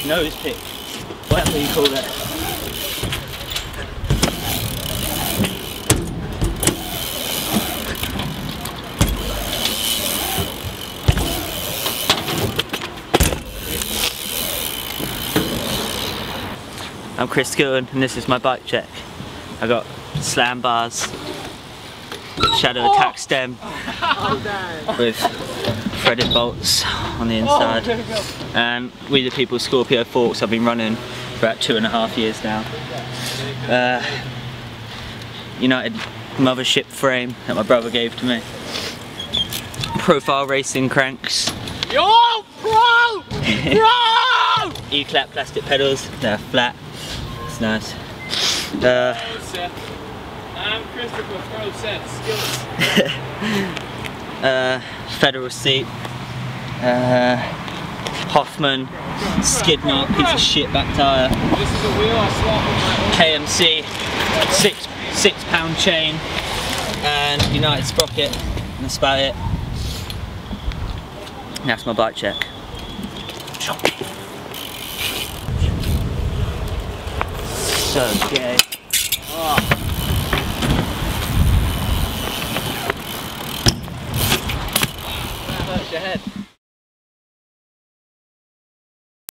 nose pick, whatever you call it. I'm Chris Skilton and this is my bike check. I got slam bars, shadow attack stem with threaded bolts on the inside, and We the People Scorpio forks I've been running for about 2.5 years now. United mothership frame that my brother gave to me. Profile racing cranks. Yo, bro! Bro! E-clap plastic pedals, they're flat. It's nice. I'm Christopher Pro Set Skilton. Federal seat. Hoffman skid mark piece of shit back tyre. This is a wheel I swap with my KMC 6-pound chain and United sprocket. And that's about it. And that's my bike check. So gay. Oh.